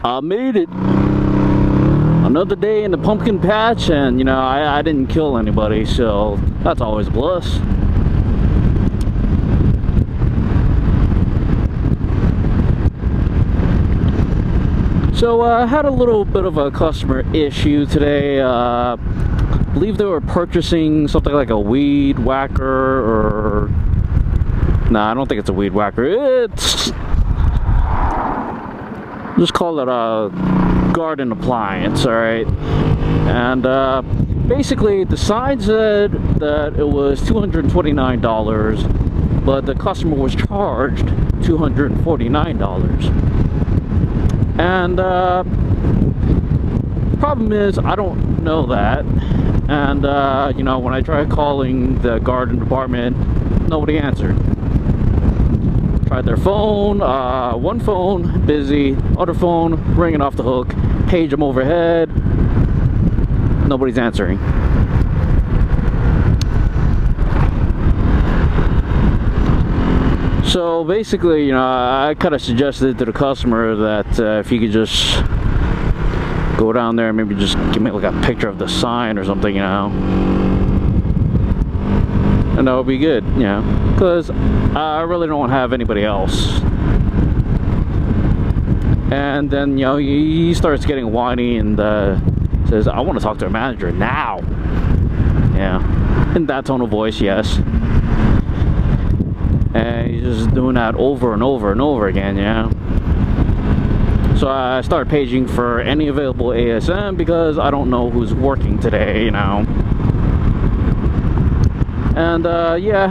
I made it. Another day in the pumpkin patch, and you know, I didn't kill anybody, so that's always a plus. So I had a little bit of a customer issue today. I believe they were purchasing something like a weed whacker, or nah, I don't think it's a weed whacker. It's just call it a garden appliance, all right? And basically the sign said that it was $229, but the customer was charged $249. And problem is, I don't know that. And you know, when I tried calling the garden department, nobody answered. Tried their phone, one phone busy, other phone ringing off the hook, page them overhead, nobody's answering. So basically, you know, I kind of suggested to the customer that if he could just go down there and maybe just give me like a picture of the sign or something, you know, and that would be good, you know, because I really don't have anybody else. And then, you know, he starts getting whiny and says, I want to talk to a manager now. Yeah, in that tone of voice, yes. And he's just doing that over and over and over again, you know. So I started paging for any available ASM because I don't know who's working today, you know. And yeah, I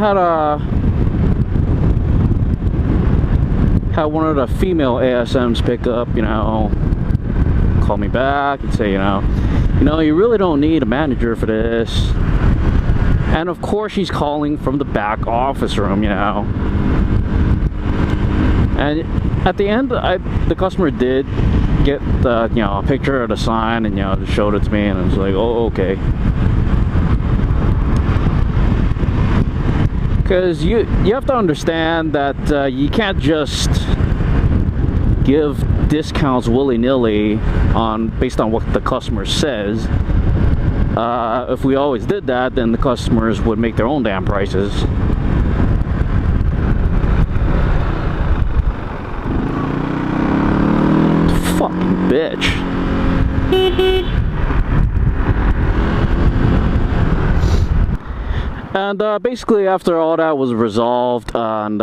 had one of the female ASMs pick up, you know, call me back and say, you know, you really don't need a manager for this. And of course she's calling from the back office room, you know. And at the end, the customer did get the, you know, a picture of the sign, and you know, just showed it to me, and I was like, oh, okay. Because you have to understand that you can't just give discounts willy-nilly based on what the customer says. If we always did that, then the customers would make their own damn prices. Fucking bitch. And basically after all that was resolved, and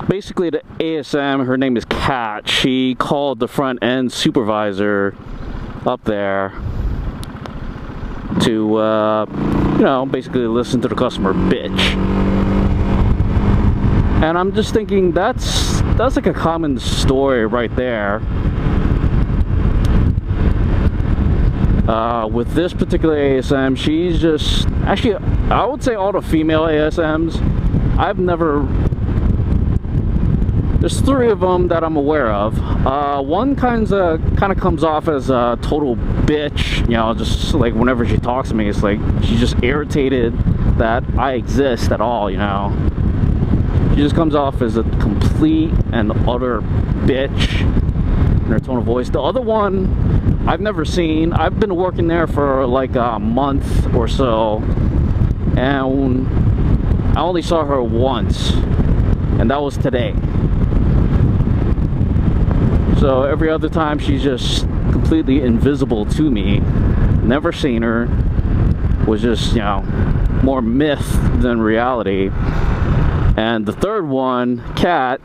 basically the ASM, her name is Kat, she called the front end supervisor up there to you know, basically listen to the customer bitch. And I'm just thinking, that's like a common story right there. With this particular ASM, she's just, actually, I would say all the female ASMs, I've never, there's 3 of them that I'm aware of. One kind of comes off as a total bitch, you know, just like whenever she talks to me, it's like she's just irritated that I exist at all, you know. She just comes off as a complete and utter bitch in her tone of voice. The other one I've never seen. I've been working there for like a month or so, and I only saw her once, and that was today. So every other time she's just completely invisible to me. Never seen her. Was just, you know, more myth than reality. And the third one, Kat,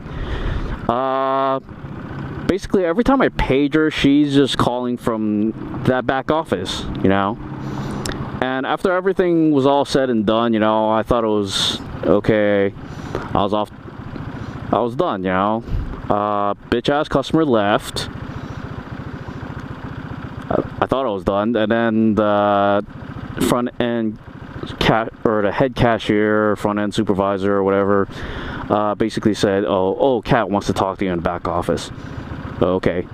basically every time I page her, she's just calling from that back office, you know. And after everything was all said and done, you know, I thought it was okay. I was done, you know. Bitch ass customer left. I thought I was done, and then the front end or the head cashier, front end supervisor or whatever, basically said, oh, Kat wants to talk to you in the back office. Okay.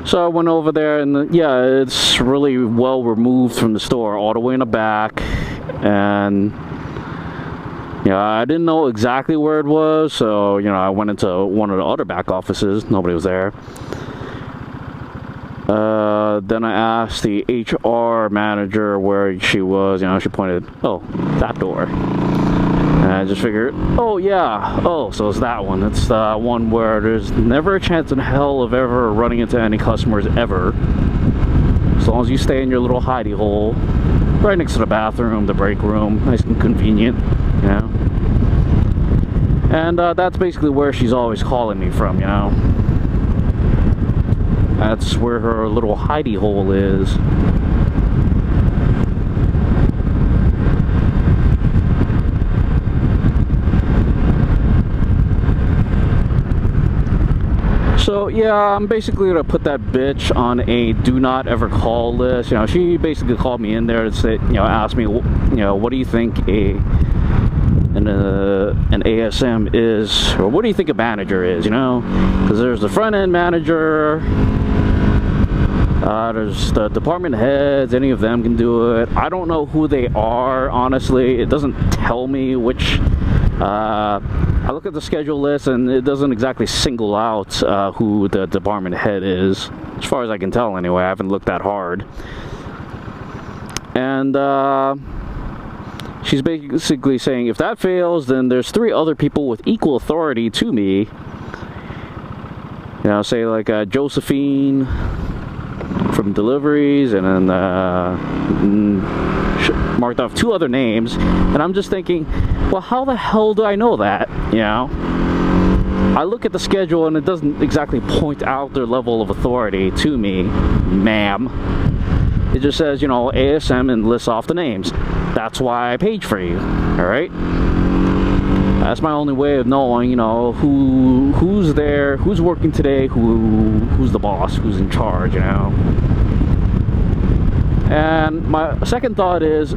So I went over there, and yeah, it's really well removed from the store, all the way in the back, and Yeah, I didn't know exactly where it was, so, you know, I went into one of the other back offices. Nobody was there. Then I asked the HR manager where she was. You know, she pointed, oh, that door. And I just figured, oh, yeah. Oh, so it's that one. It's the one where there's never a chance in hell of ever running into any customers ever. As long as you stay in your little hidey hole, right next to the bathroom, the break room, nice and convenient, you know. And that's basically where she's always calling me from, you know. That's where her little hidey hole is. So yeah, I'm basically gonna put that bitch on a do not ever call list. You know, she basically called me in there to say, you know, ask me, you know, what do you think an ASM is, or what do you think a manager is? You know, because there's the front end manager, there's the department heads. Any of them can do it. I don't know who they are, honestly. It doesn't tell me which. I look at the schedule list and it doesn't exactly single out who the department head is, as far as I can tell anyway. I haven't looked that hard. And she's basically saying if that fails, then there's 3 other people with equal authority to me. You know, say like Josephine from deliveries, and then marked off 2 other names. And I'm just thinking, well, how the hell do I know that? You know, I look at the schedule and it doesn't exactly point out their level of authority to me, ma'am. It just says, you know, ASM, and lists off the names. That's why I paid for you. All right, that's my only way of knowing, you know, who's there, who's working today, who's the boss, who's in charge, you know. And my second thought is,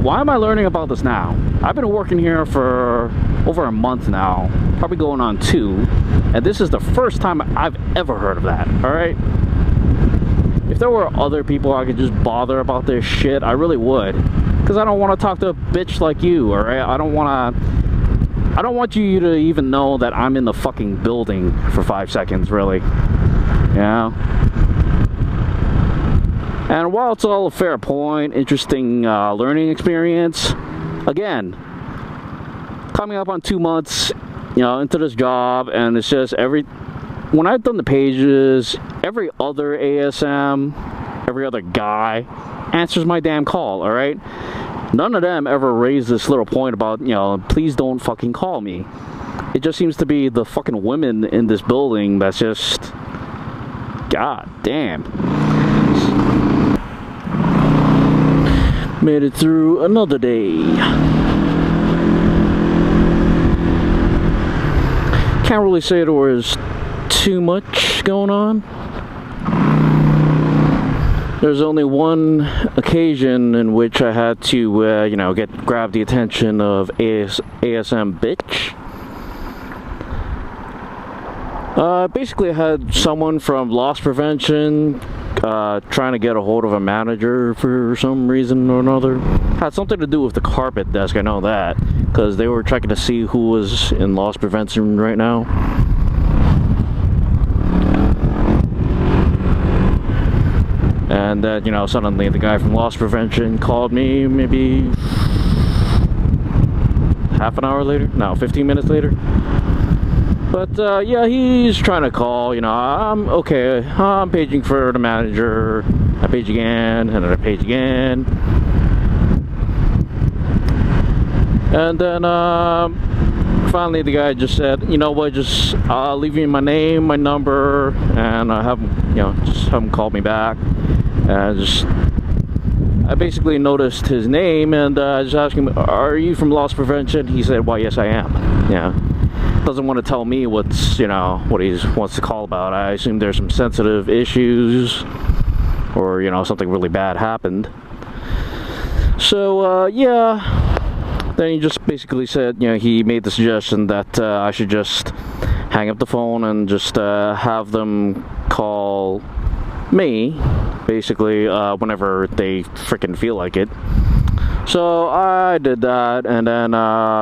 why am I learning about this now? I've been working here for over a month now, probably going on 2, and this is the first time I've ever heard of that. All right, if there were other people I could just bother about this shit, I really would, because I don't want to talk to a bitch like you. All right, I don't want you to even know that I'm in the fucking building for 5 seconds, really. Yeah. And while it's all a fair point, interesting learning experience, again, coming up on 2 months, you know, into this job, and it's just when I've done the pages, every other ASM, every other guy answers my damn call, all right? None of them ever raised this little point about, you know, please don't fucking call me. It just seems to be the fucking women in this building that's just, god damn. Made it through another day. Can't really say there was too much going on. There's only one occasion in which I had to, you know, grab the attention of ASM bitch. Basically, I had someone from loss prevention trying to get a hold of a manager for some reason or another. Had something to do with the carpet desk, I know that, because they were checking to see who was in loss prevention right now. And you know, suddenly the guy from loss prevention called me maybe half an hour later, no, 15 minutes later. But yeah, he's trying to call, you know, I'm okay, I'm paging for the manager. I page again, and then I page again. And then finally the guy just said, you know what, just I'll leave you my name, my number, and I have him, you know, just have him call me back. And I basically noticed his name, and I just asked him, are you from loss prevention? He said, well, yes, I am. Yeah. Doesn't want to tell me what's, you know, what he wants to call about. I assume there's some sensitive issues, or, you know, something really bad happened. So yeah, then he just basically said, you know, he made the suggestion that I should just hang up the phone and just have them call me, basically, whenever they freaking feel like it. So I did that, and then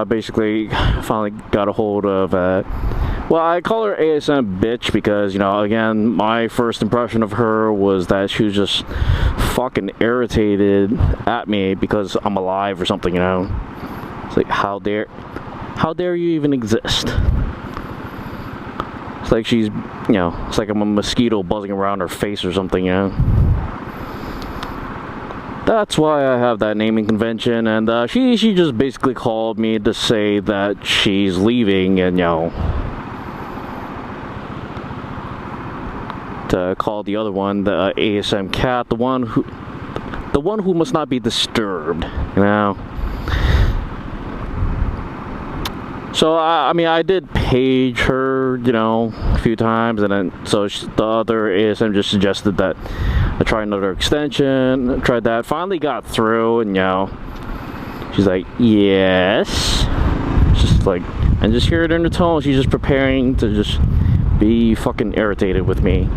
basically finally got a hold of well, I call her ASM bitch because, you know, again, my first impression of her was that she was just fucking irritated at me because I'm alive or something, you know. It's like, how dare you even exist? It's like she's, you know, it's like I'm a mosquito buzzing around her face or something, you know. That's why I have that naming convention, and she just basically called me to say that she's leaving, and, you know, to call the other one the ASM cat, the one who must not be disturbed, you know. So I mean, I did page her, you know, a few times, and then so the other ASM just suggested that I try another extension. Tried that, finally got through, and, you know, she's like, yes, just like, and just hear it in her tone. She's just preparing to just be fucking irritated with me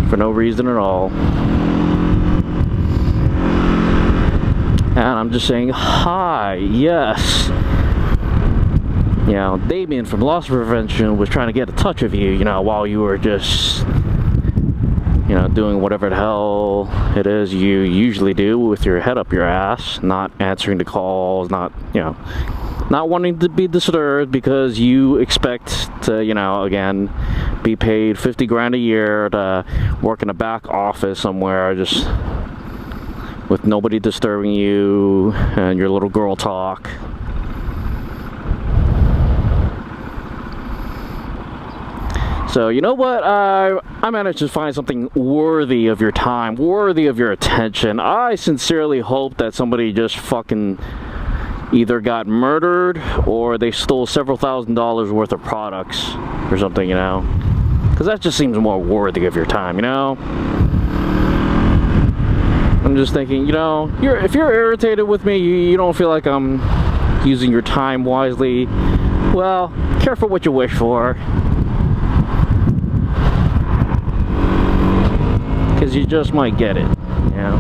for no reason at all. And I'm just saying, hi, yes. You know, Damien from Loss Prevention was trying to get a touch of you, you know, while you were just, you know, doing whatever the hell it is you usually do with your head up your ass, not answering the calls, not, you know, not wanting to be disturbed because you expect to, you know, again, be paid 50 grand a year to work in a back office somewhere, just with nobody disturbing you and your little girl talk. So, you know what, I managed to find something worthy of your time, worthy of your attention. I sincerely hope that somebody just fucking either got murdered or they stole several $1,000s worth of products or something, you know, because that just seems more worthy of your time, you know. I'm just thinking, you know, if you're irritated with me, you don't feel like I'm using your time wisely, well, careful what you wish for, because you just might get it, you know.